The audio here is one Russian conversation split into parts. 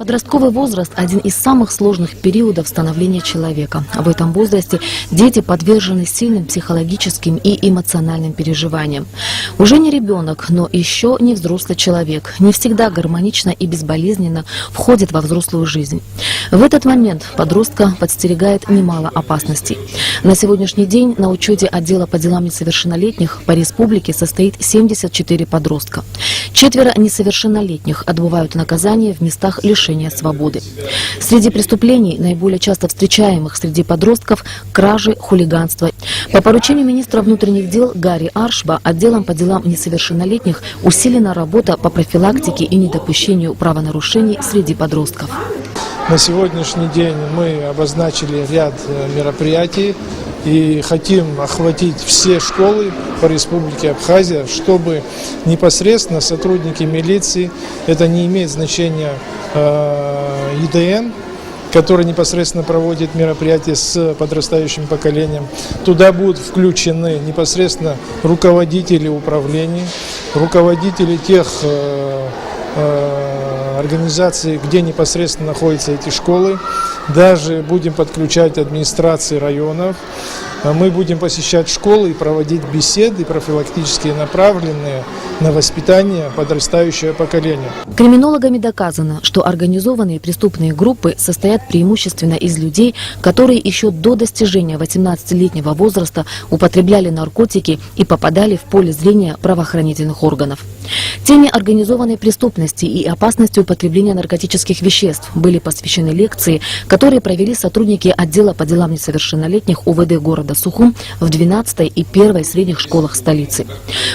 Подростковый возраст – один из самых сложных периодов становления человека. В этом возрасте дети подвержены сильным психологическим и эмоциональным переживаниям. Уже не ребенок, но еще не взрослый человек, не всегда гармонично и безболезненно входит во взрослую жизнь. В этот момент подростка подстерегает немало опасностей. На сегодняшний день на учете отдела по делам несовершеннолетних по республике состоит 74 подростка. 4 несовершеннолетних отбывают наказание в местах лишения свободы. Среди преступлений, наиболее часто встречаемых среди подростков, кражи, хулиганство. По поручению министра внутренних дел Гарри Аршба отделом по делам несовершеннолетних усилена работа по профилактике и недопущению правонарушений среди подростков. На сегодняшний день мы обозначили ряд мероприятий и хотим охватить все школы по республике Абхазия, чтобы непосредственно сотрудники милиции, это не имеет значения ЕДН, который непосредственно проводит мероприятия с подрастающим поколением. Туда будут включены непосредственно руководители управлений, руководители тех организаций, где непосредственно находятся эти школы. Даже будем подключать администрации районов. Мы будем посещать школы и проводить беседы профилактические, направленные на воспитание подрастающего поколения. Криминологами доказано, что организованные преступные группы состоят преимущественно из людей, которые еще до достижения 18-летнего возраста употребляли наркотики и попадали в поле зрения правоохранительных органов. Теме организованной преступности и опасности употребления наркотических веществ были посвящены лекции, которые провели сотрудники отдела по делам несовершеннолетних УВД города Сухум в 12-й и 1-й средних школах столицы.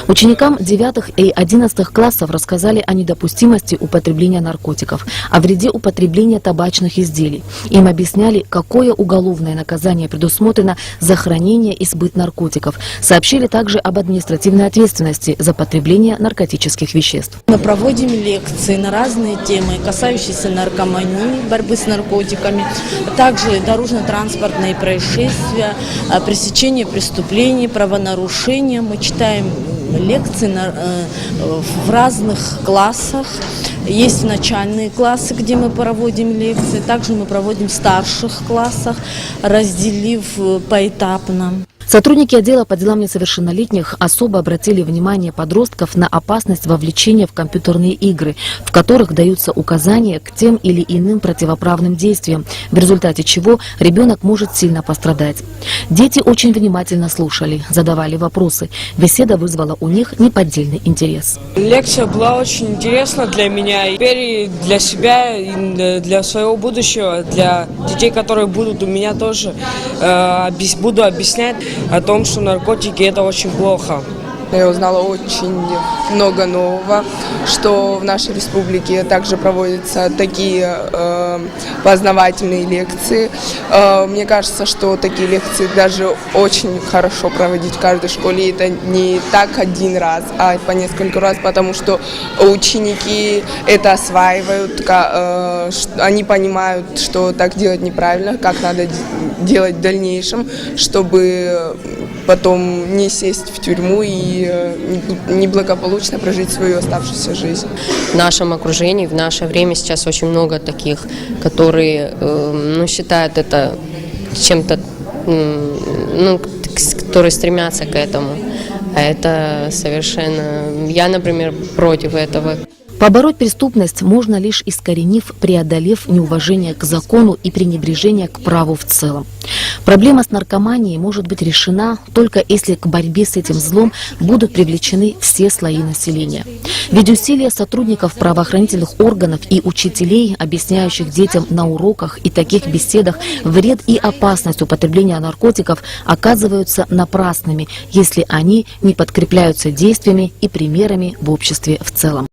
Ученикам 9 и 11 классов рассказали о недопустимости употребления наркотиков, о вреде употребления табачных изделий. Им объясняли, какое уголовное наказание предусмотрено за хранение и сбыт наркотиков. Сообщили также об административной ответственности за потребление наркотических веществ. Мы проводим лекции на разные темы, касающиеся наркомании, борьбы с наркотиками, также дорожно-транспортные происшествия, пресечение преступлений, правонарушения. Мы читаем лекции в разных классах. Есть начальные классы, где мы проводим лекции. Также мы проводим в старших классах, разделив поэтапно. Сотрудники отдела по делам несовершеннолетних особо обратили внимание подростков на опасность вовлечения в компьютерные игры, в которых даются указания к тем или иным противоправным действиям, в результате чего ребенок может сильно пострадать. Дети очень внимательно слушали, задавали вопросы. Беседа вызвала у них неподдельный интерес. Лекция была очень интересна для меня. Теперь для себя и для своего будущего, для детей, которые будут у меня тоже, буду объяснять о том, что наркотики – это очень плохо. Я узнала очень много нового, что в нашей республике также проводятся такие познавательные лекции. Мне кажется, что такие лекции даже очень хорошо проводить в каждой школе. Это не так один раз, а по несколько раз, потому что ученики это осваивают, они понимают, что так делать неправильно, как надо делать в дальнейшем, чтобы потом не сесть в тюрьму и неблагополучно прожить свою оставшуюся жизнь. В нашем окружении в наше время сейчас очень много таких, которые считают это чем-то, которые стремятся к этому. А это совершенно... Я, например, против этого. Побороть преступность можно лишь искоренив, преодолев неуважение к закону и пренебрежение к праву в целом. Проблема с наркоманией может быть решена только если к борьбе с этим злом будут привлечены все слои населения. Ведь усилия сотрудников правоохранительных органов и учителей, объясняющих детям на уроках и таких беседах вред и опасность употребления наркотиков, оказываются напрасными, если они не подкрепляются действиями и примерами в обществе в целом.